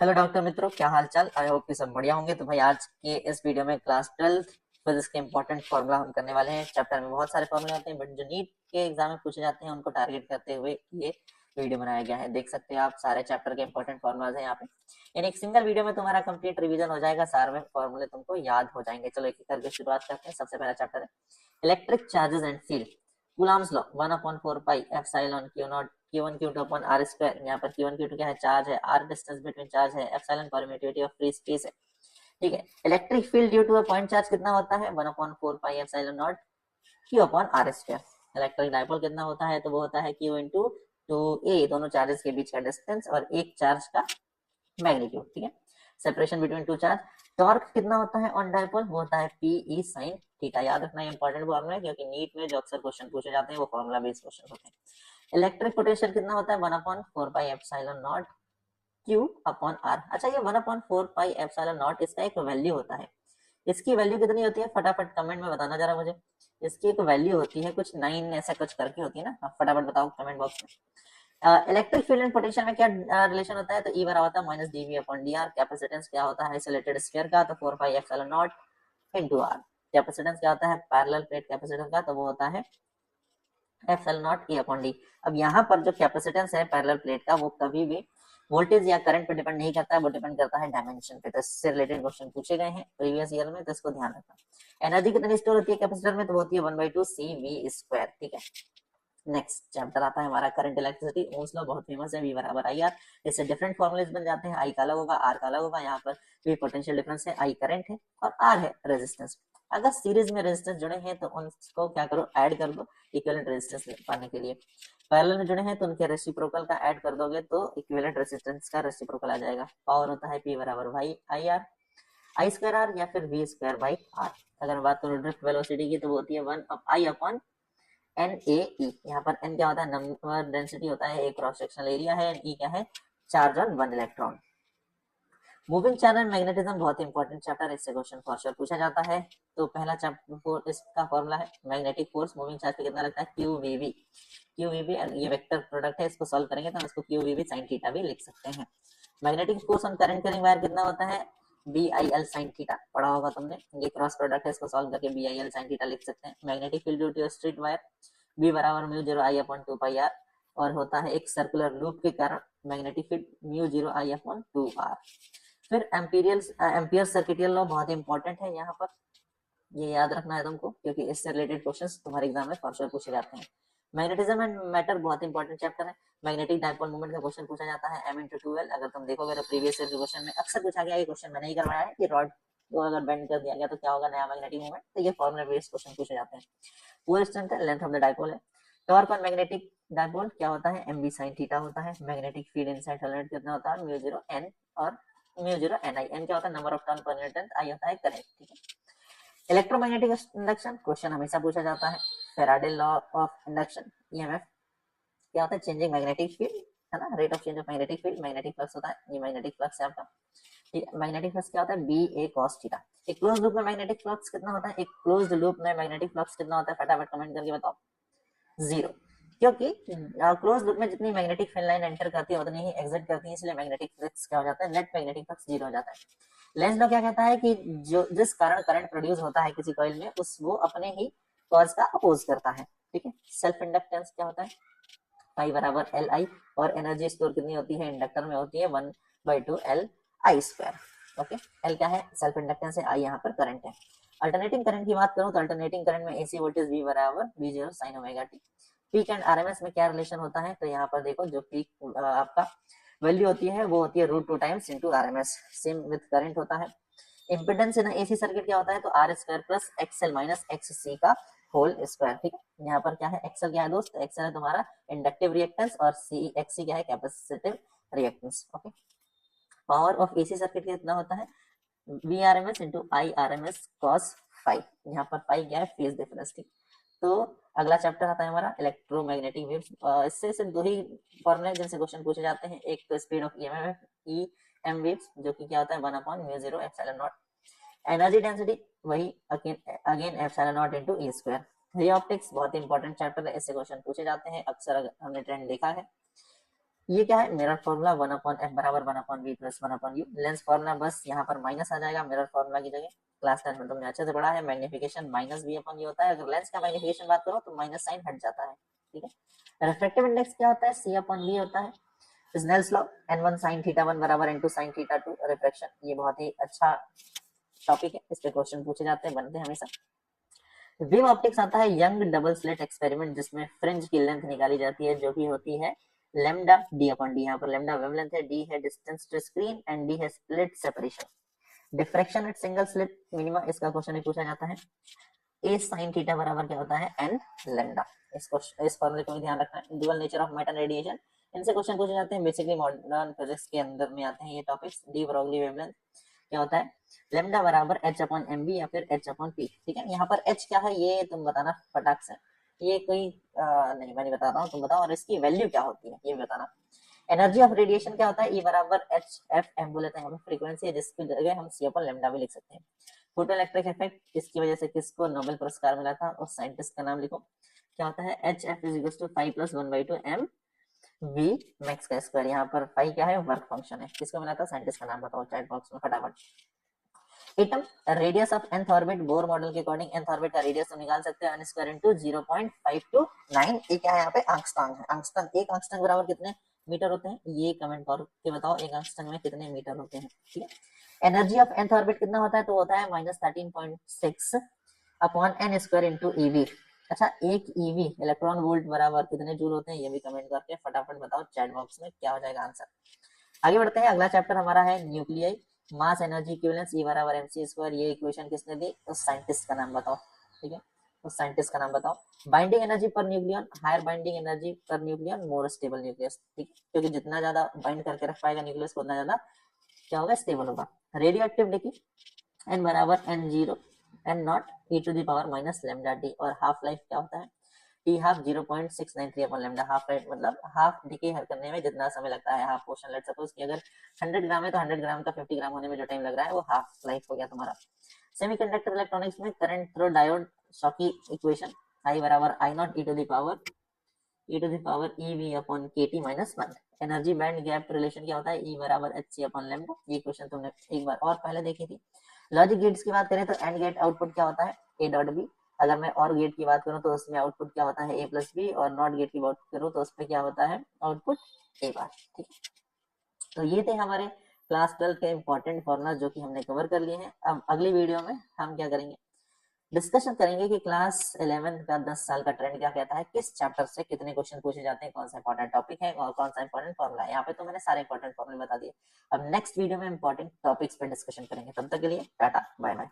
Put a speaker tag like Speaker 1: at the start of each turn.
Speaker 1: Hello doctor मित्रों, क्या हाल चाल। आई होप कि सब बढ़िया होंगे। तो भाई आज के इस वीडियो में क्लास 12 फिजिक्स के इंपॉर्टेंट फार्मूला हम करने वाले हैं। चैप्टर में बहुत सारे फार्मूले होते हैं, बट जो नीट के एग्जाम में पूछे जाते हैं उनको टारगेट करते हुए ये वीडियो बनाया गया है। देख सकते हैं आप, सारे चैप्टर के इंपॉर्टेंट फार्मूलाज हैं यहाँ पे। यानी एक सिंगल वीडियो में तुम्हारा कंप्लीट रिवीजन हो जाएगा, सारे फॉर्मूले तुमको याद हो जाएंगे। चलो एक एक करके शुरुआत करते हैं। सबसे पहला चैप्टर है electric charges and field. Coulomb's law 1/4 pi epsilon Q naught Q1 Q2 upon R square. यहाँ पर Q1 Q2 क्या है? चार्ज है। R डिस्टेंस बिटवीन चार्ज है। Epsilon permittivity of free space है। ठीक है। Electric field due to a point charge कितना होता है? 1/4 pi epsilon naught Q upon R square. Electric dipole कितना होता है? तो वो होता है Q इंटू टू ए, दोनों चार्जेस के बीच का डिस्टेंस और एक चार्ज का मैग्नीट्यूड। ठीक है। Separation between two charge. Torque कितना होता है ऑन डाइपोल? वो होता है पी ई साइन थीटा। याद रखना इंपॉर्टेंट फॉर्मूला है, क्योंकि नीट में जो अक्सर क्वेश्चन पूछे जाते हैं वो फॉर्मूला बेस्ड क्वेश्चन होते हैं। इलेक्ट्रिक पोटेंशियल कितना होता है? 1/4 pi epsilon naught Q upon R. अच्छा, ये 1/4 पाई एप्सिलॉन नॉट इसका एक वैल्यू होता है। इसकी वैल्यू कितनी होती है? फटाफट कमेंट में बताना जरा मुझे। इसकी एक वैल्यू होती है कुछ 9 ऐसा कुछ करके होती है ना। आप फटाफट बताओ कमेंट बॉक्स में। इलेक्ट्रिक फील्ड एंड पोटेंशियल में क्या रिलेशन होता है? तो ई बराबर होता है minus d v upon d r. Capacitance क्या होता है आइसोलेटेड स्फीयर का? तो 4 pi epsilon naught into r. Capacitance क्या होता है पैरेलल प्लेट कैपेसिटेंस का? तो वो होता है epsilon not a upon D. अब यहाँ पर जो कैपेसिटेंस है पैरेलल प्लेट का, वो कभी भी वोल्टेज या करंट पे डिपेंड नहीं करता है, वो डिपेंड करता है डायमेंशन पे। तो इससे रिलेटेड क्वेश्चन पूछे गए हैं प्रीवियस ईयर में, तो इसको ध्यान रखना। एनर्जी कितनी स्टोर होती है कैपेसिटर में? तो वो होती है 1/2 CV स्क्वायर। ठीक है। नेक्स्ट चैप्टर आता है हमारा करंट इलेक्ट्रिसिटी। ओम्स लॉ बहुत फेमस है, V बराबर आई आर। इससे डिफरेंट फॉर्मुलेस बन जाते हैं। आई का अलग होगा, आर का अलग होगा। यहाँ पर V पोटेंशियल डिफरेंस है, आई करंट है और आर है रेजिस्टेंस। अगर सीरीज में रेजिस्टेंस जुड़े हैं तो उनको क्या करो, ऐड कर दो इक्विवेलेंट रेजिस्टेंस पाने के लिए। पैरेलल में जुड़े हैं तो उनके रेसिप्रोकल का ऐड कर दोगे तो इक्विवेलेंट रेजिस्टेंस का रेसिप्रोकल आ जाएगा। पावर होता है P बराबर भाई I R, I square R या फिर V स्क्वायर बाई आर। अगर बात करो ड्रिफ्ट वेलोसिटी की तो वो होती है 1 आई एन ए ई। यहाँ पर एन क्या होता है? नंबर डेंसिटी होता है, एक क्रॉस सेक्शनल एरिया है। ई क्या है? Charge on one electron. Moving charge and magnetism बहुत इंपॉर्टेंट चैप्टर है, इससे क्वेश्चन फॉर श्योर पूछा जाता है। तो पहला चैप्टर इसका फॉर्मूला है मैग्नेटिक फोर्स मूविंग चार्ज पे कितना लगता है? Q v v. Q v v ये वेक्टर प्रोडक्ट है, इसको सॉल्व करेंगे तो हम इसको q v v sine theta भी लिख सकते हैं। Magnetic force on current carrying wire कितना होता है? B I L sine theta, पढ़ा होगा तुमने। ये क्रॉस प्रोडक्ट है, इसको सॉल्व करके B I L sine theta लिख सकते हैं। Magnetic field due to straight wire B बराबर mu zero I upon two pi R, और होता है एक सर्कुलर लूप के कारण magnetic field mu zero I upon two R. फिर एम्पियर सर्किटियल लॉ बहुत इंपॉर्टेंट है यहाँ पर, ये याद रखना है तुमको, क्योंकि इससे रिलेटेड क्वेश्चंस तुम्हारे एग्जाम में फॉर श्योर पूछे जाते हैं। मैग्नेटिज्म एंड मैटर बहुत इंपॉर्टेंट चैप्टर है। मैग्नेटिक डाइपोल मोमेंट का क्वेश्चन पूछा जाता है m इंटू 2l। अगर तुम देखोगे तो प्रीवियस ईयर के क्वेश्चन में अक्सर पूछा गया, ये क्वेश्चन मैंने ही करवाया है कि रॉड को अगर बेंड कर दिया गया तो क्या होगा नया मैग्नेटिक मोमेंट। तो ये फॉर्मुला बेस्ड क्वेश्चन पूछे जाते हैं। पूरा स्ट्रेंथ है, लेंथ ऑफ द डाइपोल है। टॉर्क ऑन मैग्नेटिक डाइपोल क्या होता है? mb sin थीटा होता है। मैग्नेटिक फील्ड इनसाइड सोलेनोइड कितना होता है? म्यू जीरो n और म्यू जीरो ni। n क्या होता है? नंबर ऑफ टर्न पर न्यूटन। आई होता है करंट। ठीक है। इलेक्ट्रोमैग्नेटिक इंडक्शन क्वेश्चन हमेशा पूछा जाता है। Faraday law of induction EMF क्या होता है? चेंजिंग मैग्नेटिक फील्ड, है ना, rate of change of magnetic field. Magnetic flux होता है, ये मैग्नेटिक फ्लक्स है आपका। ठीक है। मैग्नेटिक फ्लक्स क्या होता है? बी ए कॉस थीटा। एक क्लोज लूप में मैग्नेटिक फ्लक्स कितना होता है? एक क्लोज्ड लूप में मैग्नेटिक फ्लक्स कितना होता है? फटाफट कमेंट करके बताओ। जीरो। क्योंकि क्लोज लूप में जितनी मैग्नेटिक फील्ड लाइन एंटर करती है उतनी ही एग्जिट करती है, इसलिए मैग्नेटिक फ्लक्स क्या हो जाता है? नेट मैग्नेटिक फ्लक्स जीरो हो जाता है। लेंज लॉ क्या कहता है कि जो जिस कारण करंट प्रोड्यूस होता है किसी कॉइल में, उस वो अपने ही कॉज का अपोज करता है। ठीक है। सेल्फ इंडक्टेंस क्या होता है? पाई बराबर एल आई, और एनर्जी स्टोर कितनी होती है इंडक्टर में? होती है 1/2 L I square. Okay. L क्या है? सेल्फ इंडक्टेंस है, आई यहाँ पर करंट है। अल्टरनेटिंग करंट की बात करूं तो अल्टरनेटिंग करंट में एसी वोल्टेज V बराबर V zero sine omega T. Peak and RMS में क्या रिलेशन होता है? तो यहाँ पर देखो, जो पीक आपका वैल्यू होती है वो होती है √2 times into RMS. Same with current होता है। इम्पिडेंस इन एसी सर्किट क्या होता है? तो R square plus X L minus X C का होल स्क्वायर। ठीक है। यहाँ पर क्या है? एक्सएल क्या है दोस्त? एक्सएल है तुम्हारा इंडक्टिव रिएक्टेंस और सी एक्ससी क्या है? Capacitive reactance. Okay. Power of AC circuit कितना होता है? V R M S into I R M S cos phi. यहाँ पर फाइव क्या है? Phase difference. ठीक। तो अगला चैप्टर आता है हमारा इलेक्ट्रोमैग्नेटिक वेव्स। इससे सिर्फ दो ही फॉर्मूले जिनसे क्वेश्चन पूछे जाते हैं। एक तो speed of EMF E M waves, जो कि क्या होता है? 1/μ0 एप्सिलॉन नॉट। एनर्जी डेंसिटी वही again epsilon naught into E square. Ray optics बहुत इंपॉर्टेंट चैप्टर है, इससे क्वेश्चन पूछे जाते हैं अक्सर, हमने ट्रेंड देखा है। ये क्या है, मिरर फॉर्मूला 1/f बराबर 1/v plus 1/u। Lens formula बस यहाँ पर माइनस आ जाएगा मिरर फॉर्मूला की जगह। क्लास 10 में तुमने अच्छे से पढ़ा है, मैग्निफिकेशन माइनस v/u होता है। अगर लेंस का मैग्निफिकेशन बात करो तो माइनस साइन हट जाता है, ठीक है। रिफ्रैक्टिव इंडेक्स क्या होता है, c/v होता है। स्नेल्स लॉ n1 sin θ1 बराबर n2 sin θ2 रिफ्रैक्शन, ये बहुत ही अच्छा टॉपिक है, इस पे क्वेश्चन पूछे जाते हैं, बनते हैं हमेशा। बीम ऑप्टिक्स आता है यंग डबल स्लिट एक्सपेरिमेंट, जिसमें फ्रिंज की लेंथ निकाली जाती है जो कि होती है लैम्डा d/d। यहाँ पर लैम्डा वेवलेंथ है, d है distance to screen and d है slit separation. Diffraction at single slit minima, इसका क्वेश्चन भी पूछा जाता है। a sin थीटा बराबर क्या होता है, n लैम्डा। इस फॉर्मूले को भी ध्यान रखना है। Dual nature of matter radiation, इनसे क्वेश्चन पूछे जाते हैं। बेसिकली मॉडर्न फिजिक्स के अंदर में आते हैं ये टॉपिक्स। डी ब्रोगली वेवलेंथ क्या होता है, लेमडा बराबर h/mv या फिर h/p, ठीक है। यहाँ पर h क्या है ये तुम बताना फटाक से, ये कोई नहीं, मैं नहीं बता रहा हूँ, तुम बताओ। और इसकी वैल्यू क्या होती है ये भी बताना। एनर्जी ऑफ रेडिएशन क्या होता है, E बराबर hf बोले थे, यहाँ पर फ्रीक्वेंसी है, जिसकी जगह हम c/λ भी लिख सकते हैं। फोटो इलेक्ट्रिक इफेक्ट, इसकी वजह से किसको नोबेल पुरस्कार मिला था, उस साइंटिस्ट का नाम लिखो। क्या होता है, hf = 5 + 1/2 m v मैक्स का स्क्वायर। यहाँ पर फाई क्या है, वर्क फंक्शन है। किसको मिला था, साइंटिस्ट का नाम बताओ चैट बॉक्स में फटाफट। Atom radius of nth orbit, Bohr model के अकॉर्डिंग nth ऑर्बिट का रेडियस तो निकाल सकते हैं n स्क्वायर इंटू 0.529। ये क्या है, यहाँ पे आंगस्ट्रॉन्ग है। आंगस्ट्रॉन्ग, एक आंगस्ट्रॉन्ग बराबर कितने मीटर होते हैं, ये कमेंट करके बताओ, एक आंगस्ट्रॉन्ग में कितने मीटर होते हैं, ठीक है। एनर्जी ऑफ nth ऑर्बिट कितना होता है, तो होता है -13.6 upon n square into EV. अच्छा, एक ईवी इलेक्ट्रॉन वोल्ट बराबर कितने जूल होते हैं, ये भी कमेंट करके फटाफट बताओ चैट बॉक्स में, क्या हो जाएगा आंसर। आगे बढ़ते हैं, अगला चैप्टर हमारा है nuclei, mass energy equivalence, E बराबर mc²। ये इक्वेशन किसने दी, उस साइंटिस्ट का नाम बताओ, ठीक है, उस साइंटिस्ट का नाम बताओ। Binding energy per nucleon, higher binding energy per nucleon, more stable nucleus, ठीक, क्योंकि जितना ज्यादा बाइंड करके रख पाएगा न्यूक्लियस उतना ज्यादा क्या होगा, स्टेबल होगा। रेडियो एक्टिविटी n बराबर n0 n0 e⁻⁻λd। और हाफ लाइफ क्या होता है, T half 0.693 upon lambda. Half life मतलब हाफ डिके करने में जितना समय लगता है, हाफ पोर्शन। लेट सपोज कि अगर 100 ग्राम है तो 100 ग्राम का 50 ग्राम होने में जो टाइम लग रहा है वो हाफ लाइफ हो गया तुम्हारा। सेमीकंडक्टर इलेक्ट्रॉनिक्स में current through diode Shockley equation, I बराबर I0 e⁻EV upon KT minus 1। Energy band gap relation क्या होता है, E बराबर hc अपॉन लैम्डा। ये क्वेश्चन तुमने एक बार और पहले देखी थी। लॉजिक गेट्स की बात करें तो एंड गेट आउटपुट क्या होता है, A.B। अगर मैं और गेट की बात करूं तो उसमें आउटपुट क्या होता है, A+B। और नॉट गेट की बात करूं तो उसमें क्या होता है, आउटपुट A बार, ठीक है। तो ये थे हमारे क्लास 12 के इंपॉर्टेंट फॉर्मुला जो कि हमने कवर कर लिए हैं। अब अगली वीडियो में हम क्या करेंगे, डिस्कशन करेंगे कि क्लास 11 का 10 साल का ट्रेंड क्या कहता है, किस चैप्टर से कितने क्वेश्चन पूछे जाते हैं, कौन सा इंपॉर्टेंट टॉपिक है और कौन सा इंपॉर्टेंट फॉर्मुला है। यहाँ पे तो मैंने सारे इंपॉर्टेंट फॉर्मुले बता दिए। अब नेक्स्ट वीडियो में इंपॉर्टेंट टॉपिक्स पे डिस्कशन करेंगे। तब तक के लिए टाटा बाय बाय।